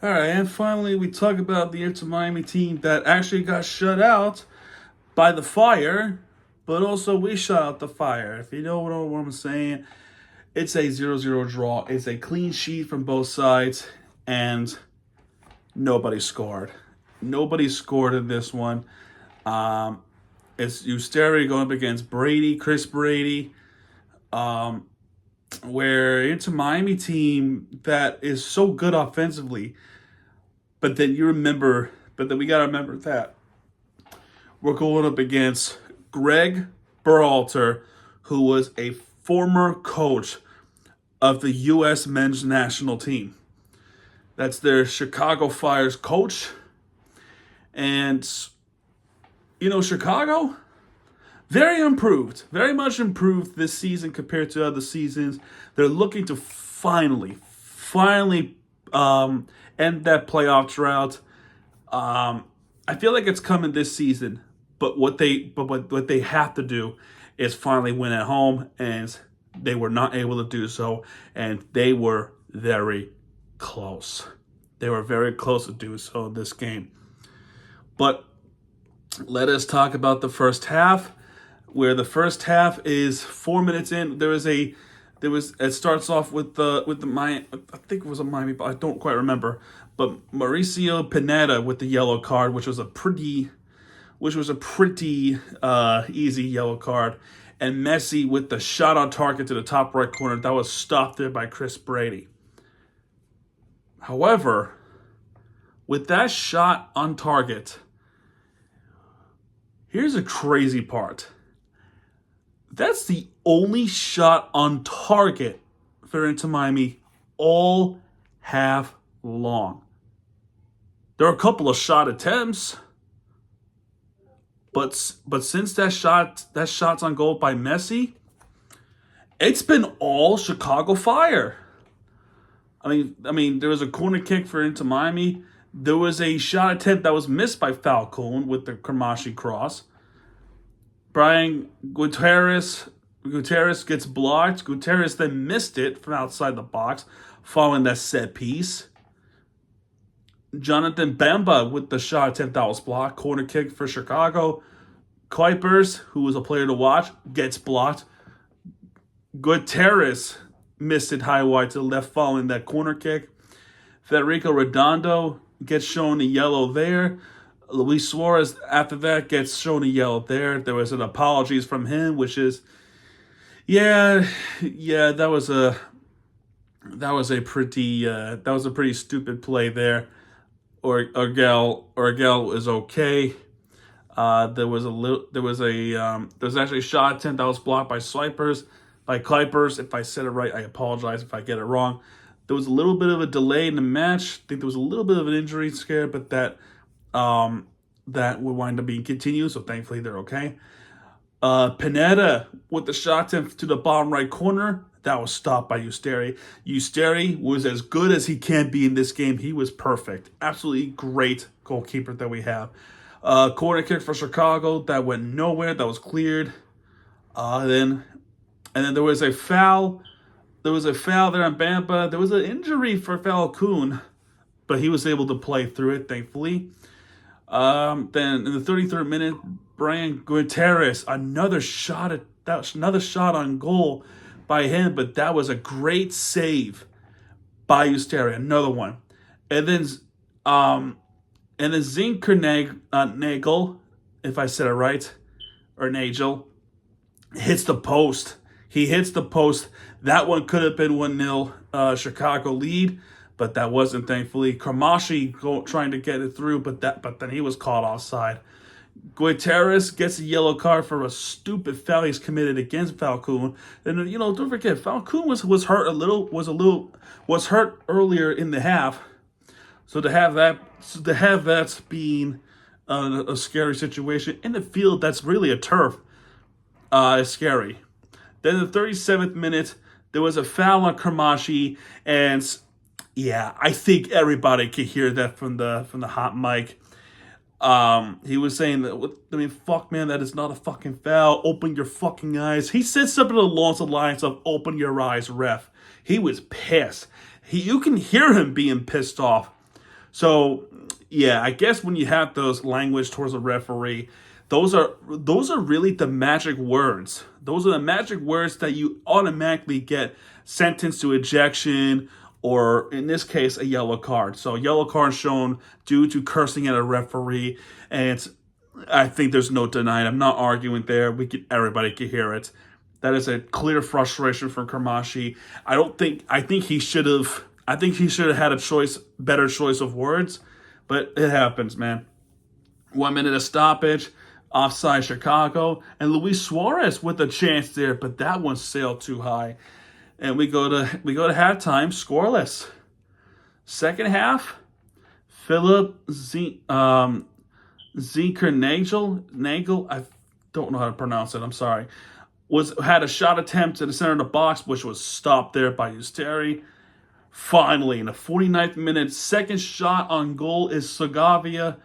All right, and finally, we talk about the Inter Miami team that actually got shut out by the Fire, but also we shut out the Fire. If you know what I'm saying, it's a 0-0 draw. It's a clean sheet from both sides, and nobody scored. Nobody scored in this one. Um, it's Usteri going up against Brady, Chris Brady, where Inter Miami team that is so good offensively, but then we gotta remember that we're going up against Greg Berhalter, who was a former coach of the U.S. men's national team. That's their Chicago Fire's coach. And, Chicago, very improved, very much improved this season compared to other seasons. They're looking to finally end that playoff drought. I feel like it's coming this season, but what they have to do is finally win at home, and they were not able to do so, and they were very close. They were very close to do so in this game. But let us talk about the first half, where the first half is 4 minutes in. It starts off with the Miami, I think it was a Miami, but I don't quite remember. But Mauricio Pineda with the yellow card, which was a pretty easy yellow card, and Messi with the shot on target to the top right corner that was stopped there by Chris Brady. However, with that shot on target, here's a crazy part. That's the only shot on target for Inter Miami all half long. There are a couple of shot attempts, but since that shot's on goal by Messi, it's been all Chicago Fire. I mean, there was a corner kick for Inter Miami. There was a shot attempt that was missed by Falcone with the Kramashi cross. Brian Gutierrez gets blocked. Gutierrez then missed it from outside the box following that set piece. Jonathan Bamba with the shot attempt that was blocked. Corner kick for Chicago. Kuipers, who was a player to watch, gets blocked. Gutierrez missed it high wide to the left following that corner kick. Federico Redondo gets shown a yellow there. Luis Suarez, after that, gets shown a yellow there. There was an apologies from him, which is, that was a pretty stupid play there. Orgel is okay. There was actually a shot attempt that was blocked by Kuipers. If I said it right, I apologize if I get it wrong. There was a little bit of a delay in the match. I think there was a little bit of an injury scare, but that would wind up being continued, so thankfully they're okay. Pineda with the shot attempt to the bottom right corner, that was stopped by Usteri. Usteri was as good as he can be in this game. He was perfect. Absolutely great goalkeeper that we have. Corner kick for Chicago, that went nowhere, that was cleared. And then there was a foul. There was a foul there on Bamba. There was an injury for Falcone, but he was able to play through it, thankfully. Then in the 33rd minute, Brian Gutierrez, another shot on goal by him, but that was a great save by Usteri, another one. And then Nagel, if I said it right, or Nagel, hits the post. He hits the post. That one could have been 1-0 Chicago lead, but that wasn't, thankfully. Kramashi trying to get it through, but then he was caught offside. Gutierrez gets a yellow card for a stupid foul he's committed against Falcone. And don't forget, Falcone was hurt earlier in the half. So to have that being a scary situation in the field, that's really a turf, is scary. Then in the 37th minute, there was a foul on Kramashi, and yeah, I think everybody could hear that from the hot mic. He was saying that, fuck man, that is not a fucking foul. Open your fucking eyes. He said something along the lines of "Open your eyes, ref." He was pissed. You can hear him being pissed off. So yeah, I guess when you have those language towards a referee, those are really the magic words. Those are the magic words that you automatically get sentenced to ejection, or in this case, a yellow card. So a yellow card shown due to cursing at a referee, and I think there's no denying. I'm not arguing there. Everybody can hear it. That is a clear frustration from Kamashi. I think he should have. I think he should have had better choice of words, but it happens, man. 1 minute of stoppage, offside Chicago, and Luis Suarez with a chance there, but that one sailed too high. And we go to halftime, scoreless. Second half, Philip Nagel, I don't know how to pronounce it. I'm sorry. Had a shot attempt to the center of the box, which was stopped there by Usteri. Finally, in the 49th minute, second shot on goal is Segovia,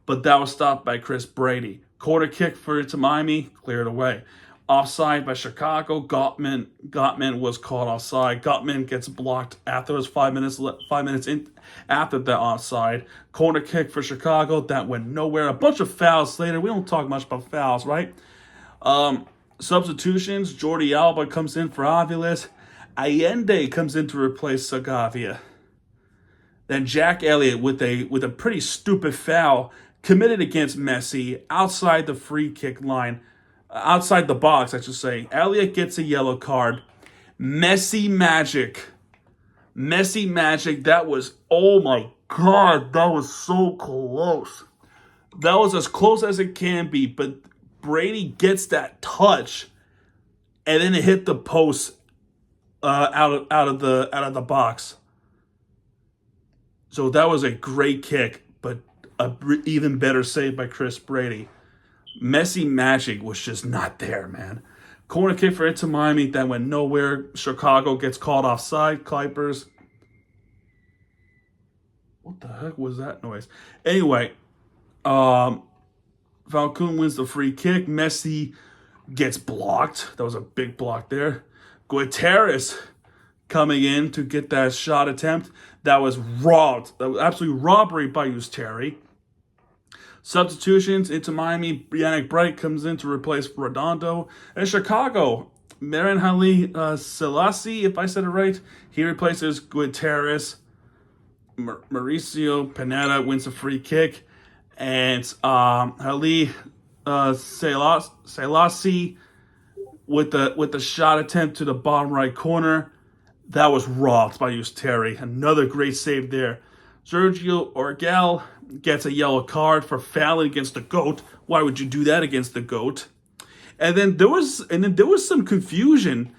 but that was stopped by Chris Brady. Corner kick for Miami, cleared away. Offside by Chicago. Gottman was caught offside. Gottman gets blocked after it was 5 minutes in after the offside. Corner kick for Chicago. That went nowhere. A bunch of fouls later. We don't talk much about fouls, right? Substitutions. Jordi Alba comes in for Aviles. Allende comes in to replace Segovia. Then Jack Elliott with a pretty stupid foul committed against Messi outside the free kick line, outside the box, I should say. Elliott gets a yellow card. Messi magic. That was, oh my God, that was so close. That was as close as it can be, but Brady gets that touch, and then it hit the post out of the box. So that was a great kick, but even better save by Chris Brady. Messi magic was just not there, man. Corner kick for Inter Miami that went nowhere. Chicago gets called offside. Clippers. What the heck was that noise? Anyway, Falcon wins the free kick. Messi gets blocked. That was a big block there. Guterres coming in to get that shot attempt. That was robbed. That was absolutely robbery by Usteri. Substitutions into Miami. Yannick Bright comes in to replace Redondo. And Chicago, Marin Hali Selassie, if I said it right, he replaces Guterres. Mauricio Pineda wins a free kick. And Hali Selassie with the shot attempt to the bottom right corner. That was robbed by Usteri. Another great save there. Sergio Orgel gets a yellow card for fouling against the GOAT. Why would you do that against the GOAT? And then there was some confusion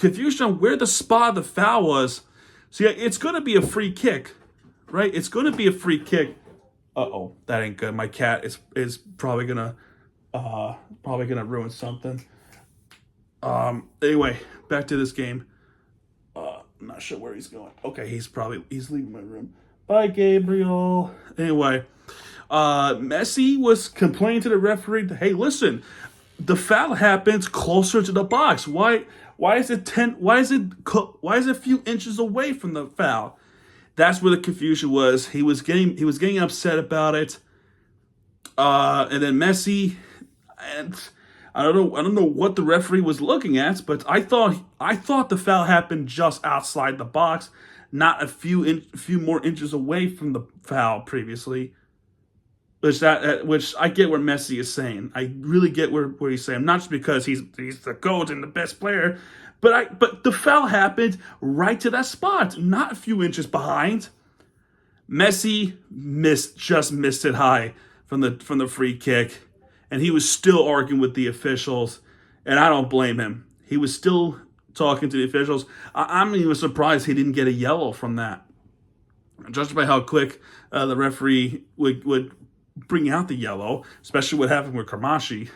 on where the spot of the foul was. So yeah, it's gonna be a free kick, right? It's gonna be a free kick. Uh-oh, that ain't good. My cat is probably gonna ruin something. Anyway, back to this game. I'm not sure where he's going. Okay, he's leaving my room. Bye, Gabriel. Anyway, Messi was complaining to the referee, hey, listen, the foul happens closer to the box. Why is it a few inches away from the foul? That's where the confusion was. He was getting upset about it. And then Messi, and I don't know what the referee was looking at, but I thought the foul happened just outside the box, not a few more inches away from the foul previously. Which I get what Messi is saying. I really get what he's saying. Not just because he's the GOAT and the best player, but the foul happened right to that spot, not a few inches behind. Messi just missed it high from the free kick. And he was still arguing with the officials, and I don't blame him. He was still talking to the officials. I'm even surprised he didn't get a yellow from that. Judged by how quick the referee would bring out the yellow, especially what happened with Kamashi.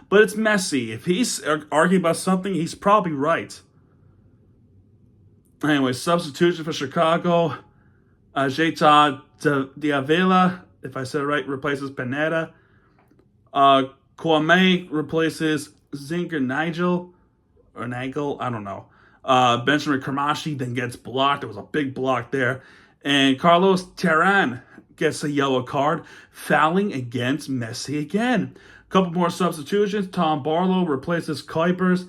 But it's Messi. If he's arguing about something, he's probably right. Anyway, substitution for Chicago. Jeta Diavela, if I said it right, replaces Pineda. Kwame replaces Nagel, I don't know. Benjamin Kamashi then gets blocked. There was a big block there. And Carlos Terran gets a yellow card, fouling against Messi again. A couple more substitutions. Tom Barlow replaces Kuipers,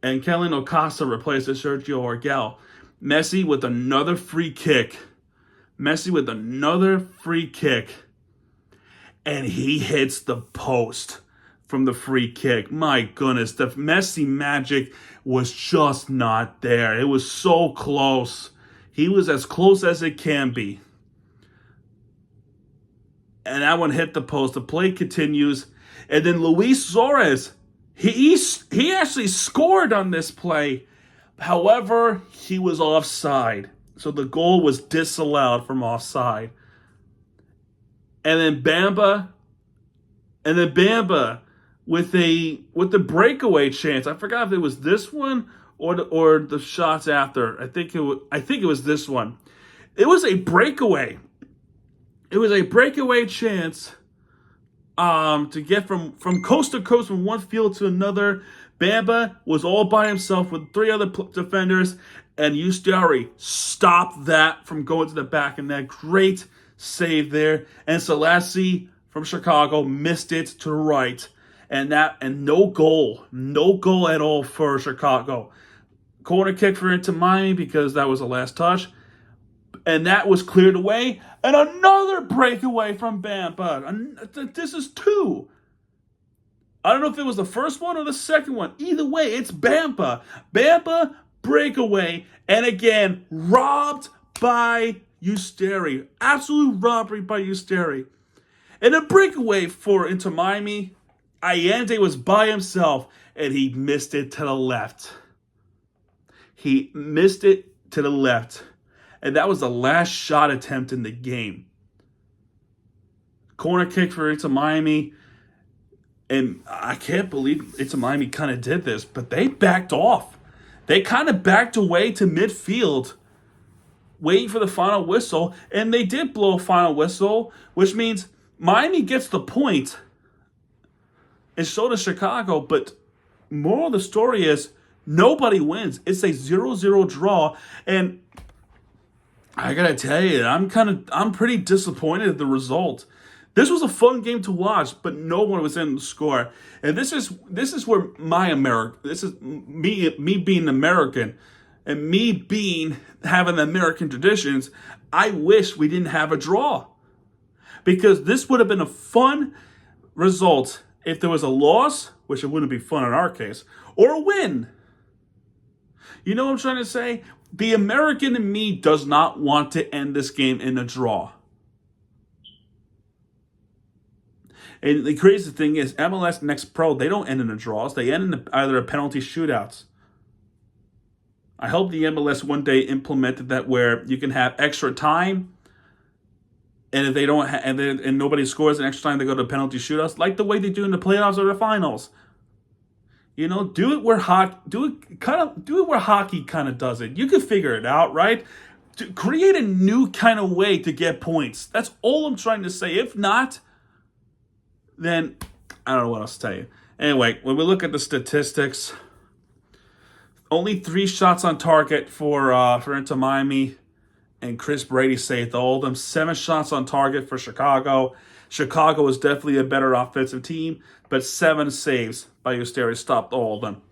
and Kellen Ocasa replaces Sergio Orgel. Messi with another free kick. And he hits the post from the free kick. My goodness, the Messi magic was just not there. It was so close. He was as close as it can be. And that one hit the post. The play continues. And then Luis Suarez, he actually scored on this play. However, he was offside. So the goal was disallowed from offside. And then Bamba with the breakaway chance. I forgot if it was this one or the shots after. I think it was this one. It was a breakaway. It was a breakaway chance to get from coast to coast from one field to another. Bamba was all by himself with three other defenders, and Ustari stopped that from going to the back of net. Great save there. And Selassie from Chicago missed it to the right. And no goal at all for Chicago. Corner kick for Inter Miami because that was the last touch. And that was cleared away. And another breakaway from Bamba. This is two. I don't know if it was the first one or the second one. Either way, it's Bamba. Bamba breakaway. And again, robbed by Ustari. Absolute robbery by Ustari. And a breakaway for Inter Miami. Allende was by himself, and he missed it to the left. And that was the last shot attempt in the game. Corner kick for Inter Miami. And I can't believe Inter Miami kind of did this, but they backed off. They kind of backed away to midfield, waiting for the final whistle. And they did blow a final whistle, which means Miami gets the point. And so does Chicago. But moral of the story is nobody wins. It's a 0-0 draw. And I gotta tell you, I'm pretty disappointed at the result. This was a fun game to watch, but no one was in the score. And this is where this is me being American and me having American traditions. I wish we didn't have a draw, because this would have been a fun result if there was a loss, which it wouldn't be fun in our case, or a win. You know what I'm trying to say? The American in me does not want to end this game in a draw. And the crazy thing is, MLS Next Pro, they don't end in the draws. They end in either a penalty shootouts. I hope the MLS one day implemented that where you can have extra time, and if they don't, and nobody scores in extra time, they go to penalty shootouts, like the way they do in the playoffs or the finals. You know, do it where hockey kind of does it. You can figure it out, right? To create a new kind of way to get points. That's all I'm trying to say. If not, then I don't know what else to tell you. Anyway, when we look at the statistics, only 3 shots on target for Inter Miami, and Chris Brady saved all of them. 7 shots on target for Chicago. Chicago is definitely a better offensive team, but 7 saves by Ustari stopped all of them.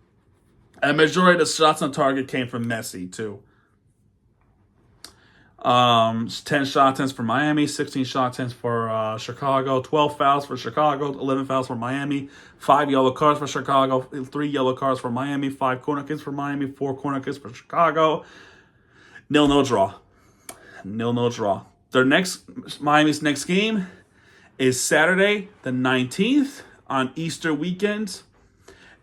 And a majority of the shots on target came from Messi, too. 10 shot attempts for Miami, 16 shot attempts for Chicago, 12 fouls for Chicago, 11 fouls for Miami, 5 yellow cards for Chicago, 3 yellow cards for Miami, 5 corner kicks for Miami, 4 corner kicks for Chicago. 0-0 draw. 0-0 draw. Miami's next game is Saturday the 19th on Easter weekend.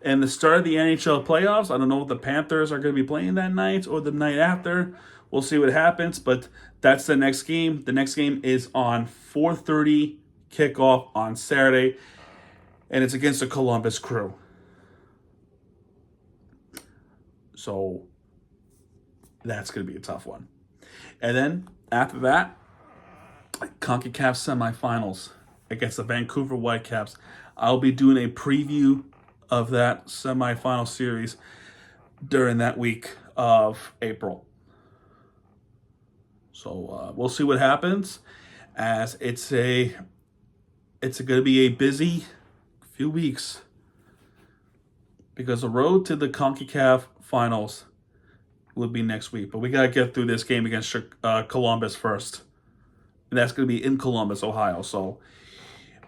And the start of the NHL playoffs. I don't know if the Panthers are going to be playing that night or the night after. We'll see what happens, but that's the next game. The next game is on 4:30 kickoff on Saturday, and it's against the Columbus Crew. So that's going to be a tough one. And then after that, CONCACAF semifinals against the Vancouver Whitecaps. I'll be doing a preview of that semifinal series during that week of April. So we'll see what happens, as it's going to be a busy few weeks, because the road to the CONCACAF finals would be next week. But we got to get through this game against Columbus first. And that's going to be in Columbus, Ohio. So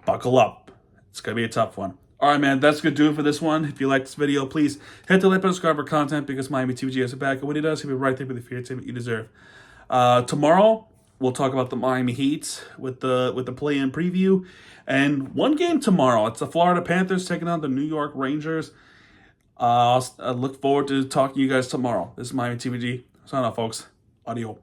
buckle up. It's going to be a tough one. All right, man, that's going to do it for this one. If you like this video, please hit the like button, subscribe for content, because Miami TVG has it back. And when he does, he'll be right there with the fear team you deserve. Tomorrow, we'll talk about the Miami Heat with the play-in preview. And one game tomorrow. It's the Florida Panthers taking on the New York Rangers. I look forward to talking to you guys tomorrow. This is Miami TVG. Sign off, folks. Audio.